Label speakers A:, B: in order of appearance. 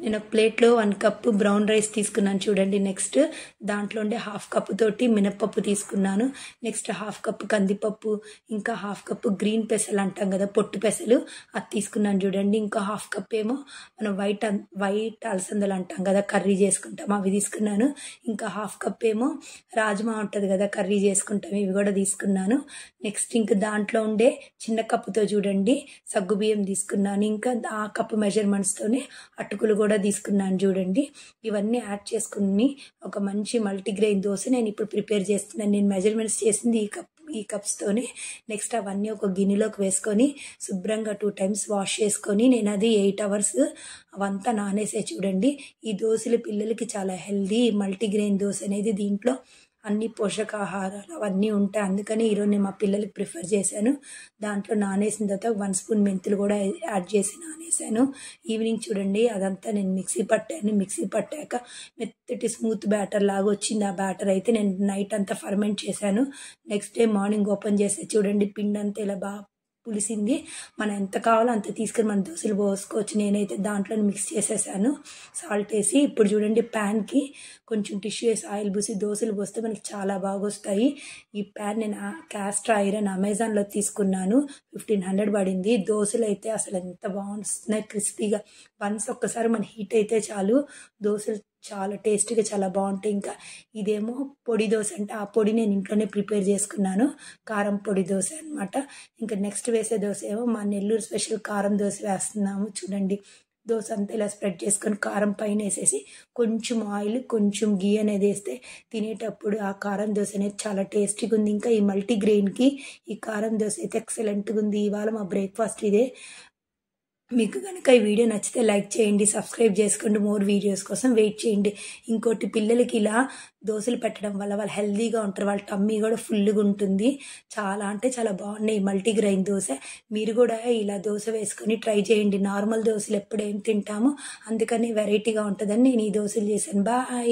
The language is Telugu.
A: నేను ఒక ప్లేట్లో 1 కప్పు బ్రౌన్ రైస్ తీసుకున్నాను చూడండి. నెక్స్ట్ దాంట్లో ఉండే 1/2 కప్పు తోటి మినప్పప్పు తీసుకున్నాను. నెక్స్ట్ 1/2 కప్పు కందిపప్పు, ఇంకా 1/2 కప్పు గ్రీన్ పెసలు అంటాం కదా, పొట్టు పెసలు, అది తీసుకున్నాను చూడండి. ఇంకా 1/2 కప్ ఏమో మనం వైట్ అలసందలు అంటాం కదా, కర్రీ చేసుకుంటాం, అవి తీసుకున్నాను. ఇంకా 1/2 కప్ ఏమో రాజ్మా ఉంటుంది కదా, కర్రీ చేసుకుంటాం, ఇవి కూడా తీసుకున్నాను. నెక్స్ట్ ఇంకా దాంట్లో ఉండే చిన్న కప్పుతో చూడండి సగ్గుబియ్యం తీసుకున్నాను. ఇంకా ఆ కప్పు మెజర్మెంట్స్తోనే అటుకులు కూడా తీసుకున్నాను చూడండి. ఇవన్నీ యాడ్ చేసుకుని ఒక మంచి మల్టీగ్రెయిన్ దోశ నేను ఇప్పుడు ప్రిపేర్ చేస్తున్నాను. నేను మెజర్మెంట్స్ చేసింది ఈ కప్స్తోనే. నెక్స్ట్ అవన్నీ ఒక గిన్నెలోకి వేసుకొని శుభ్రంగా 2 టైమ్స్ వాష్ చేసుకొని నేను అది 8 అవర్స్ అవంతా నానేసే చూడండి. ఈ దోశలు పిల్లలకి చాలా హెల్దీ మల్టీగ్రెయిన్ దోశ అనేది, దీంట్లో అన్ని పోషకాహారాలు అవన్నీ ఉంటాయి. అందుకని ఈరోజు నేను మా పిల్లలకి ప్రిఫర్ చేశాను. దాంట్లో నానేసిన తర్వాత 1 స్పూన్ మెంతులు కూడా యాడ్ చేసి నానేసాను. ఈవినింగ్ చూడండి అదంతా నేను మిక్సీ పట్టాను. మిక్సీ పట్టాక మెత్తటి స్మూత్ బ్యాటర్ లాగా వచ్చింది. ఆ బ్యాటర్ అయితే నేను నైట్ అంతా ఫర్మెంట్ చేశాను. నెక్స్ట్ డే మార్నింగ్ ఓపెన్ చేస్తే చూడండి పిండి అంతా ఇలా బాగా పులిసింది. మనం ఎంత కావాలో అంత తీసుకొని మన దోశలు పోసుకోవచ్చు. నేనైతే దాంట్లో మిక్స్ చేసేసాను సాల్ట్ వేసి. ఇప్పుడు చూడండి ప్యాన్కి కొంచెం టిష్యూ వేసి ఆయిల్ పూసి దోశలు పోస్తే మనకి చాలా బాగా వస్తాయి. ఈ ప్యాన్ నేను క్యాస్ట్ ఐరన్ అమెజాన్లో తీసుకున్నాను. 1500 పడింది. దోశలు అయితే అసలు ఎంత బాగున్నాయి క్రిస్పీగా. వన్స్ ఒక్కసారి మన హీట్ అయితే చాలు, దోశలు చాలా టేస్టీగా చాలా బాగుంటాయి. ఇంకా ఇదేమో పొడి దోశ, అంటే ఆ పొడి నేను ఇంట్లోనే ప్రిపేర్ చేసుకున్నాను, కారం పొడి దోశ అనమాట. ఇంకా నెక్స్ట్ వేసే దోశ ఏమో మా నెల్లూరు స్పెషల్ కారం దోశ వేస్తున్నాము చూడండి. దోశ అంతా ఇలా స్ప్రెడ్ చేసుకొని కారం పైన వేసేసి కొంచెం ఆయిల్ కొంచెం గీ అనేది వేస్తే తినేటప్పుడు ఆ కారం దోశ అనేది చాలా టేస్టీగా ఉంది. ఇంకా ఈ మల్టీగ్రెయిన్కి ఈ కారం దోశ అయితే ఎక్సలెంట్గా ఉంది. ఇవాళ మా బ్రేక్ఫాస్ట్ ఇదే. మీకు కనుక ఈ వీడియో నచ్చితే లైక్ చేయండి, సబ్స్క్రైబ్ చేసుకోండి, మోర్ వీడియోస్ కోసం వెయిట్ చేయండి. ఇంకోటి, పిల్లలకి ఇలా దోశలు పెట్టడం వల్ల వాళ్ళు హెల్తీగా ఉంటారు, వాళ్ళ టమ్మీ కూడా ఫుల్గా ఉంటుంది. చాలా అంటే చాలా బాగున్నాయి మల్టీగ్రెయిన్ దోశ. మీరు కూడా ఇలా దోశ వేసుకొని ట్రై చేయండి. నార్మల్ దోశలు ఎప్పుడు ఏం తింటామో, అందుకని వెరైటీగా ఉంటుందని నేను ఈ దోశలు చేశాను. బాయ్.